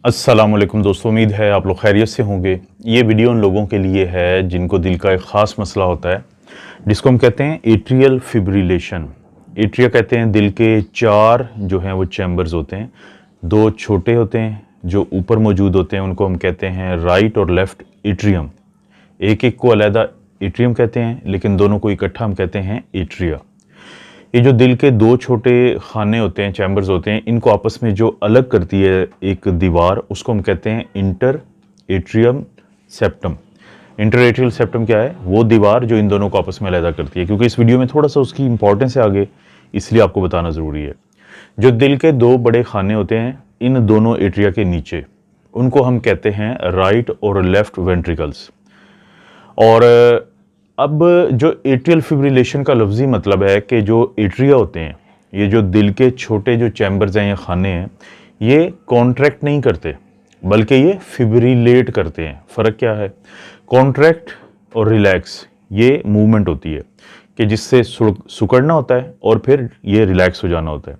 अस्सलाम वालेकुम दोस्तों, उम्मीद है आप लोग खैरियत से होंगे। ये वीडियो उन लोगों के लिए है जिनको दिल का एक ख़ास मसला होता है, जिसको हम कहते हैं एट्रियल फिब्रिलेशन। एट्रिया कहते हैं दिल के 4 जो हैं वो चैम्बर्स होते हैं। 2 छोटे होते हैं जो ऊपर मौजूद होते हैं, उनको हम कहते हैं राइट और लेफ़्ट एट्रियम। एक को अलहदा एट्रियम कहते हैं, लेकिन दोनों को इकट्ठा हम कहते हैं एट्रिया। ये जो दिल के 2 छोटे खाने होते हैं, चैम्बर्स होते हैं, इनको आपस में जो अलग करती है एक दीवार, उसको हम कहते हैं inter atrium septum. Inter atrial septum क्या है? वो दीवार जो इन दोनों को आपस में अलहदा करती है। क्योंकि इस वीडियो में थोड़ा सा उसकी इंपॉर्टेंस है आगे, इसलिए आपको बताना ज़रूरी है। जो दिल के 2 बड़े खाने होते हैं इन दोनों एट्रिया के नीचे, उनको हम कहते हैं राइट और लेफ्ट वेंट्रिकल्स। और अब जो एट्रियल फिब्रिलेशन का लफ्ज़ी मतलब है कि जो एट्रिया होते हैं, ये जो दिल के छोटे जो चैम्बर्स हैं या खाने हैं, ये कॉन्ट्रैक्ट नहीं करते बल्कि ये फिब्रिलेट करते हैं। फ़र्क क्या है? कॉन्ट्रैक्ट और रिलैक्स ये मूवमेंट होती है कि जिससे सुकड़ना होता है और फिर ये रिलैक्स हो जाना होता है।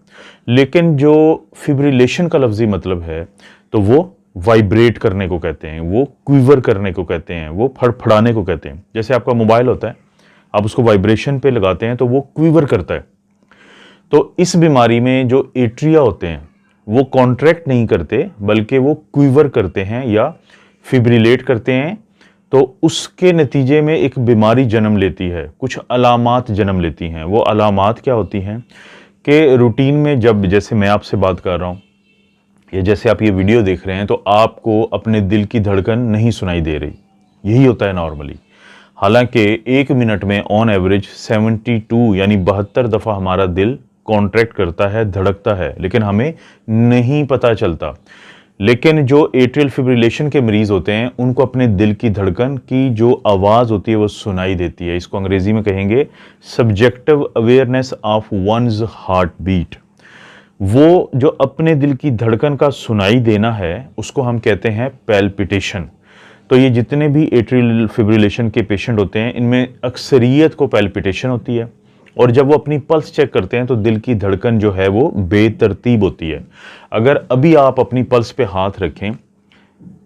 लेकिन जो फिब्रिलेशन का लफ्ज़ी मतलब है तो वो वाइब्रेट करने को कहते हैं, वो क्विवर करने को कहते हैं, वो फड़फड़ाने को कहते हैं। जैसे आपका मोबाइल होता है, आप उसको वाइब्रेशन पे लगाते हैं तो वो क्विवर करता है। तो इस बीमारी में जो एट्रिया होते हैं वो कॉन्ट्रैक्ट नहीं करते बल्कि वो क्विवर करते हैं या फिब्रिलेट करते हैं। तो उसके नतीजे में एक बीमारी जन्म लेती है, कुछ अलामात जन्म लेती हैं। वो अलामात क्या होती हैं कि रूटीन में जब, जैसे मैं आपसे बात कर रहा हूँ या जैसे आप ये वीडियो देख रहे हैं, तो आपको अपने दिल की धड़कन नहीं सुनाई दे रही। यही होता है नॉर्मली। हालांकि 1 मिनट में ऑन एवरेज 72 यानी 72 दफ़ा हमारा दिल कॉन्ट्रैक्ट करता है, धड़कता है, लेकिन हमें नहीं पता चलता। लेकिन जो एट्रियल फिब्रिलेशन के मरीज़ होते हैं उनको अपने दिल की धड़कन की जो आवाज़ होती है वो सुनाई देती है। इसको अंग्रेज़ी में कहेंगे subjective awareness of one's heart beat. वो जो अपने दिल की धड़कन का सुनाई देना है उसको हम कहते हैं पैल्पिटेशन। तो ये जितने भी एट्रियल फिब्रिलेशन के पेशेंट होते हैं इनमें अक्सरियत को पैल्पिटेशन होती है। और जब वो अपनी पल्स चेक करते हैं तो दिल की धड़कन जो है वो बेतरतीब होती है। अगर अभी आप अपनी पल्स पे हाथ रखें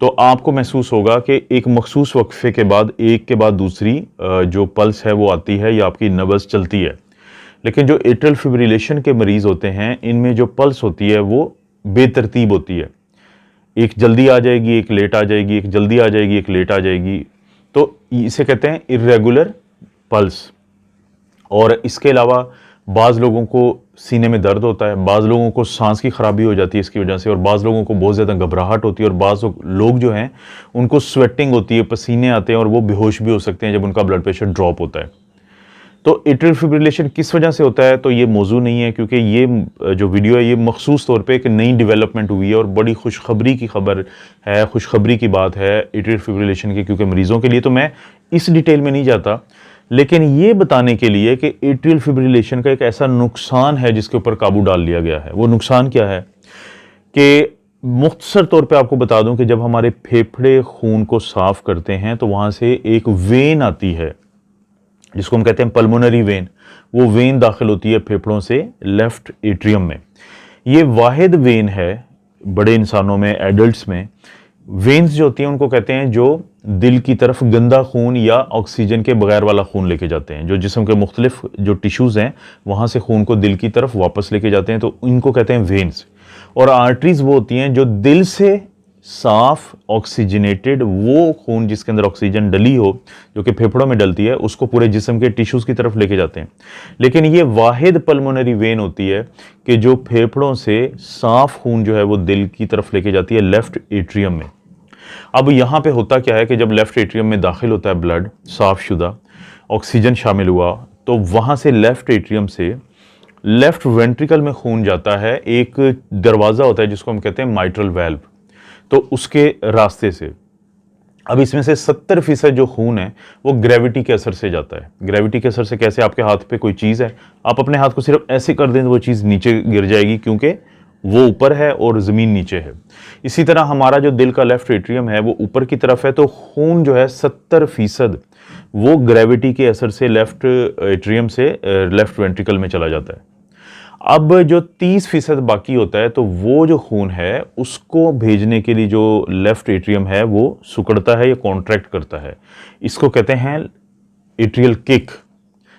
तो आपको महसूस होगा कि एक मखसूस वक्फे के बाद एक के बाद दूसरी जो पल्स है वो आती है या आपकी नब्ज़ चलती है। लेकिन जो एट्रियल फिब्रिलेशन के मरीज़ होते हैं इनमें जो पल्स होती है वो बेतरतीब होती है। एक जल्दी आ जाएगी, एक लेट आ जाएगी, एक जल्दी आ जाएगी, एक लेट आ जाएगी। तो इसे कहते हैं इर्रेगुलर पल्स। और इसके अलावा बाज़ लोगों को सीने में दर्द होता है, बाज़ लोगों को सांस की खराबी हो जाती है इसकी वजह से, और बाज़ लोगों को बहुत ज़्यादा घबराहट होती है, और बाज़ लोग जो हैं उनको स्वेटिंग होती है, पसीने आते हैं और वो बेहोश भी हो सकते हैं जब उनका ब्लड प्रेशर ड्रॉप होता है। तो एट्रियल फिब्रिलेशन किस वजह से होता है तो ये मौजू नहीं है, क्योंकि ये जो वीडियो है ये मखसूस तौर पे एक नई डेवलपमेंट हुई है और बड़ी खुशखबरी की खबर है, खुशखबरी की बात है एट्रियल फिब्रिलेशन की, क्योंकि मरीज़ों के लिए। तो मैं इस डिटेल में नहीं जाता, लेकिन ये बताने के लिए कि एट्रियल फिब्रिलेशन का एक ऐसा नुकसान है जिसके ऊपर काबू डाल लिया गया है। वो नुकसान क्या है कि मुख्तसर तौर पे आपको बता दूं कि जब हमारे फेफड़े खून को साफ करते हैं तो वहाँ से एक वेन आती है जिसको हम कहते हैं पल्मोनरी वेन। वो वेन दाखिल होती है फेफड़ों से लेफ्ट एट्रियम में। ये वाहिद वेन है बड़े इंसानों में, एडल्ट्स में। वेन्स जो होती हैं उनको कहते हैं जो दिल की तरफ गंदा खून या ऑक्सीजन के बगैर वाला खून लेके जाते हैं। जो जिस्म के मुख्तलिफ जो टिश्यूज़ हैं वहाँ से खून को दिल की तरफ वापस लेके जाते हैं, तो इनको कहते हैं वेन्स। और आर्टरीज वो होती हैं जो दिल से साफ ऑक्सीजनेटेड वो खून जिसके अंदर ऑक्सीजन डली हो, जो कि फेफड़ों में डलती है, उसको पूरे जिस्म के टिश्यूज़ की तरफ लेके जाते हैं। लेकिन ये वाहिद पल्मोनरी वेन होती है कि जो फेफड़ों से साफ खून जो है वो दिल की तरफ लेके जाती है लेफ्ट एट्रियम में। अब यहाँ पे होता क्या है कि जब लेफ्ट एट्रियम में दाखिल होता है ब्लड साफ शुदा, ऑक्सीजन शामिल हुआ, तो वहाँ से लेफ्ट एट्रियम से लेफ्ट वेंट्रिकल में खून जाता है। एक दरवाज़ा होता है जिसको हम कहते हैं माइट्रल वेल्व, तो उसके रास्ते से। अब इसमें से 70% जो खून है वो ग्रेविटी के असर से जाता है। ग्रेविटी के असर से कैसे? आपके हाथ पे कोई चीज़ है, आप अपने हाथ को सिर्फ ऐसे कर दें तो वो चीज़ नीचे गिर जाएगी, क्योंकि वो ऊपर है और ज़मीन नीचे है। इसी तरह हमारा जो दिल का लेफ्ट एट्रियम है वो ऊपर की तरफ है, तो खून जो है 70% वो ग्रेविटी के असर से लेफ्ट एट्रियम से लेफ्ट वेंट्रिकल में चला जाता है। अब जो 30% बाकी होता है, तो वो जो खून है उसको भेजने के लिए जो लेफ्ट एट्रियम है वो सिकुड़ता है या कॉन्ट्रैक्ट करता है। इसको कहते हैं एट्रियल किक,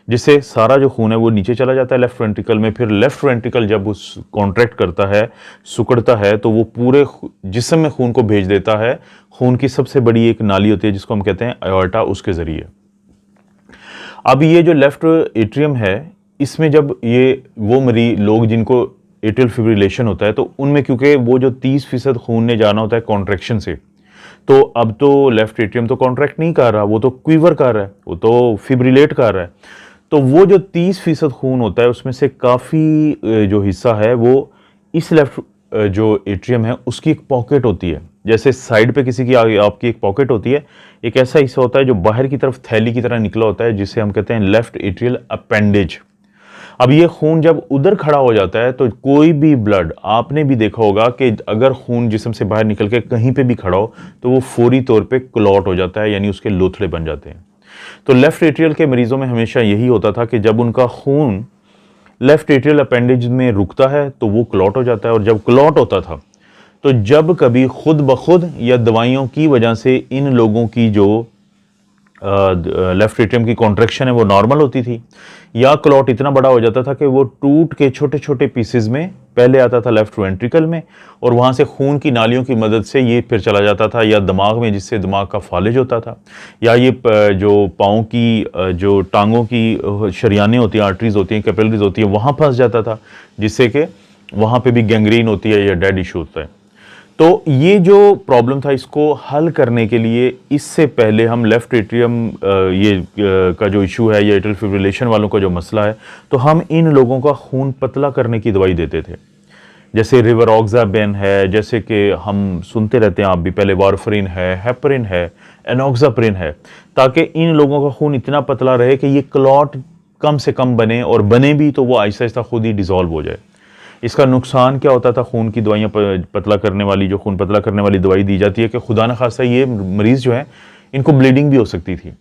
जिससे सारा जो खून है वो नीचे चला जाता है लेफ्ट वेंट्रिकल में। फिर लेफ्ट वेंट्रिकल जब उस कॉन्ट्रैक्ट करता है, सिकुड़ता है, तो वो पूरे जिस्म में खून को भेज देता है। खून की सबसे बड़ी एक नाली होती है जिसको हम कहते हैं एओर्टा, उसके जरिए। अब ये जो लेफ्ट एट्रियम है, इसमें जब ये वो मरीज लोग जिनको एट्रियल फिब्रिलेशन होता है, तो उनमें क्योंकि वो जो 30% खून ने जाना होता है कॉन्ट्रैक्शन से, तो अब तो लेफ्ट एट्रियम तो कॉन्ट्रैक्ट नहीं कर रहा, वो तो क्वीवर कर रहा है, वो तो फिब्रिलेट कर रहा है। तो वो जो 30% खून होता है उसमें से काफ़ी जो हिस्सा है वो इस लेफ्ट जो एट्रियम है उसकी एक पॉकेट होती है। जैसे साइड पे किसी की आपकी एक पॉकेट होती है, एक ऐसा हिस्सा होता है जो बाहर की तरफ थैली की तरह निकला होता है, जिसे हम कहते हैं लेफ्ट एट्रियल अपेंडेज। अब ये खून जब उधर खड़ा हो जाता है, तो कोई भी ब्लड, आपने भी देखा होगा कि अगर खून जिस्म से बाहर निकल के कहीं पे भी खड़ा हो तो वो फौरी तौर पे क्लॉट हो जाता है, यानी उसके लोथड़े बन जाते हैं। तो लेफ्ट एट्रियल के मरीजों में हमेशा यही होता था कि जब उनका खून लेफ्ट एट्रियल अपेंडेज में रुकता है तो वो क्लॉट हो जाता है। और जब क्लॉट होता था, तो जब कभी खुद ब खुद या दवाइयों की वजह से इन लोगों की जो लेफ्ट एट्रियम की कॉन्ट्रैक्शन है वो नॉर्मल होती थी, या क्लॉट इतना बड़ा हो जाता था कि वो टूट के छोटे छोटे पीसेज में पहले आता था लेफ्ट वेंट्रिकल में, और वहाँ से खून की नालियों की मदद से ये फिर चला जाता था या दिमाग में, जिससे दिमाग का फालिज होता था, या ये जो पाँव की जो टांगों की शरियानें होती हैं, आर्टरीज होती हैं, कैपिलरीज होती हैं, वहाँ फंस जाता था, जिससे कि वहाँ पे भी गैंग्रीन होती है या डेड इशू होता है। तो ये जो प्रॉब्लम था, इसको हल करने के लिए इससे पहले हम लेफ्ट एट्रियम का जो इशू है, ये एट्रियल फिब्रिलेशन वालों का जो मसला है, तो हम इन लोगों का खून पतला करने की दवाई देते थे। जैसे रिवरॉक्साबेन है, जैसे कि हम सुनते रहते हैं आप भी, पहले वारफरिन है, हेपरिन है, एनॉक्साप्रिन है, ताकि इन लोगों का खून इतना पतला रहे कि ये क्लॉट कम से कम बने, और बने भी तो वो आहिस्ता आहिस्ता खुद ही डिसॉल्व हो जाए। इसका नुकसान क्या होता था, खून की दवाइयाँ पतला करने वाली, जो खून पतला करने वाली दवाई दी जाती है, कि खुदा न खास्ता ये मरीज़ जो है इनको ब्लीडिंग भी हो सकती थी,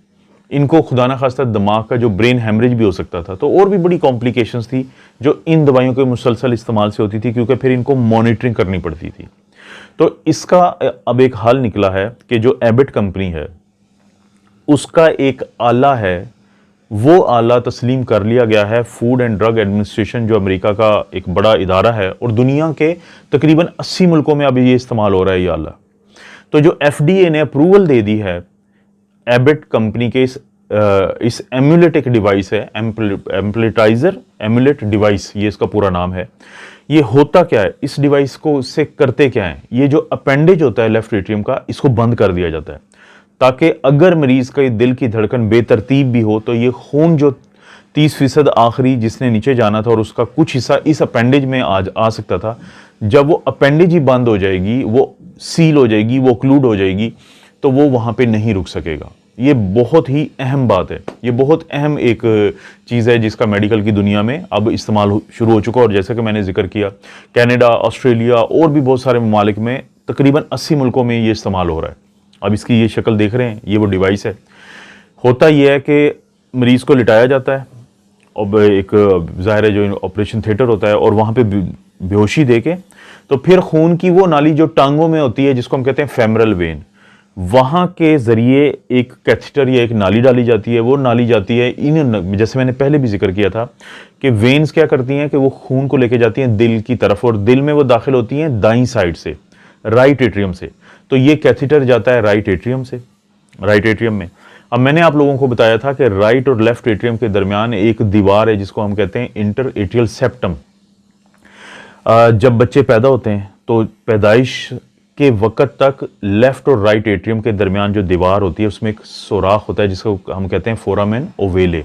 इनको खुदा न खास्ता दिमाग का जो ब्रेन हेमरेज भी हो सकता था। तो और भी बड़ी कॉम्प्लिकेशंस थी जो इन दवाइयों के मुसलसल इस्तेमाल से होती थी, क्योंकि फिर इनको मॉनिटरिंग करनी पड़ती थी। तो इसका अब एक हल निकला है कि जो एबट कंपनी है उसका एक आला है, वो आला तस्लीम कर लिया गया है फूड एंड ड्रग एडमिनिस्ट्रेशन, जो अमेरिका का एक बड़ा इदारा है, और दुनिया के तकरीबन 80 मुल्कों में अभी ये इस्तेमाल हो रहा है ये आला। तो जो FDA ने अप्रूवल दे दी है एबट कंपनी के इस एम्यूलेट एक डिवाइस है, एम्पलीटाइजर एम्यूलेट डिवाइस, ये इसका पूरा नाम है। ये होता क्या है, इस डिवाइस को इससे करते क्या है, ये जो अपेंडेज होता है लेफ्ट एट्रियम का, इसको बंद कर दिया जाता है, ताकि अगर मरीज का दिल की धड़कन बेतरतीब भी हो, तो ये खून जो 30% आखिरी जिसने नीचे जाना था और उसका कुछ हिस्सा इस अपेंडेज में आ सकता था, जब वो अपेंडेज ही बंद हो जाएगी, वो सील हो जाएगी, वो क्लूड हो जाएगी, तो वो वहाँ पे नहीं रुक सकेगा। ये बहुत ही अहम बात है, ये बहुत अहम एक चीज़ है जिसका मेडिकल की दुनिया में अब इस्तेमाल शुरू हो चुका है। और जैसा कि मैंने जिक्र किया, कनाडा, ऑस्ट्रेलिया और भी बहुत सारे ममालिक में तकरीबन 80 मुल्कों में ये इस्तेमाल हो रहा है। अब इसकी ये शक्ल देख रहे हैं, ये वो डिवाइस है। होता यह है कि मरीज़ को लिटाया जाता है, और एक ज़ाहिर है जो ऑपरेशन थिएटर होता है, और वहाँ पे बेहोशी दे के, तो फिर खून की वो नाली जो टांगों में होती है, जिसको हम कहते हैं फेमरल वेन, वहाँ के ज़रिए एक कैथेटर या एक नाली डाली जाती है। वो नाली जाती है इन, जैसे मैंने पहले भी जिक्र किया था कि वेन्स क्या करती हैं कि वो खून को लेके जाती हैं दिल की तरफ, और दिल में वो दाखिल होती हैं दाईं साइड से, राइट एट्रियम से। तो ये कैथेटर जाता है राइट एट्रियम से, राइट एट्रियम में। अब मैंने आप लोगों को बताया था कि राइट और लेफ्ट एट्रियम के दरमियान एक दीवार है जिसको हम कहते हैं इंटर एट्रियल सेप्टम। जब बच्चे पैदा होते हैं तो पैदाइश के वक्त तक लेफ्ट और राइट एट्रियम के दरमियान जो दीवार होती है उसमें एक सुराख होता है जिसको हम कहते हैं फोरामेन ओवेले।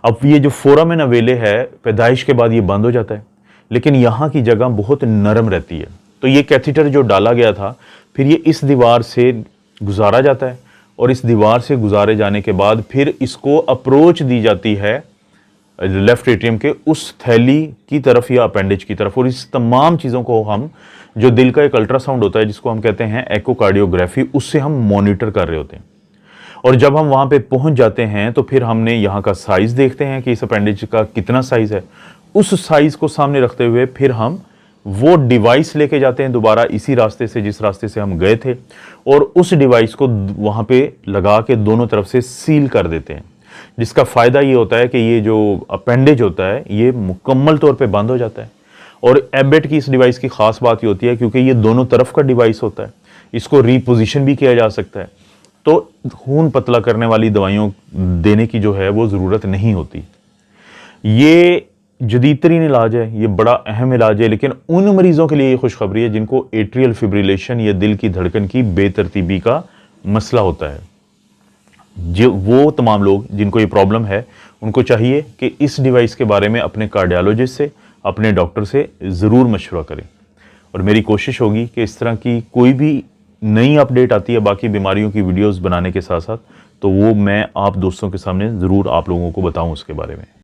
अब ये जो फोरामेन ओवेले है, पैदाइश के बाद ये बंद हो जाता है, लेकिन यहाँ की जगह बहुत नरम रहती है। तो ये कैथेटर जो डाला गया था, फिर ये इस दीवार से गुजारा जाता है, और इस दीवार से गुजारे जाने के बाद फिर इसको अप्रोच दी जाती है लेफ्ट एट्रियम के उस थैली की तरफ या अपेंडेज की तरफ। और इस तमाम चीज़ों को हम, जो दिल का एक अल्ट्रासाउंड होता है जिसको हम कहते हैं एकोकार्डियोग्राफी, उससे हम मॉनिटर कर रहे होते हैं। और जब हम वहाँ पे पहुँच जाते हैं तो फिर हमने यहाँ का साइज़ देखते हैं कि इस अपेंडेज का कितना साइज़ है, उस साइज को सामने रखते हुए फिर हम वो डिवाइस लेके जाते हैं दोबारा इसी रास्ते से जिस रास्ते से हम गए थे, और उस डिवाइस को वहां पे लगा के दोनों तरफ से सील कर देते हैं, जिसका फ़ायदा ये होता है कि ये जो अपेंडेज होता है ये मुकम्मल तौर पे बंद हो जाता है। और एबेट की इस डिवाइस की ख़ास बात ये होती है क्योंकि ये दोनों तरफ का डिवाइस होता है, इसको रीपोजिशन भी किया जा सकता है, तो खून पतला करने वाली दवाइयों देने की जो है वो ज़रूरत नहीं होती। ये जदीद तरीन इलाज है, ये बड़ा अहम इलाज है, लेकिन उन मरीज़ों के लिए ये खुशखबरी है जिनको एट्रियल फिब्रिलेशन या दिल की धड़कन की बेतरतीबी का मसला होता है। जो वो तमाम लोग जिनको ये प्रॉब्लम है उनको चाहिए कि इस डिवाइस के बारे में अपने कार्डियोलॉजिस्ट से, अपने डॉक्टर से ज़रूर मशवरा करें। और मेरी कोशिश होगी कि इस तरह की कोई भी नई अपडेट आती है बाकी बीमारियों की वीडियोस बनाने के साथ साथ, तो वो मैं आप दोस्तों के सामने ज़रूर आप लोगों को बताऊं उसके बारे में।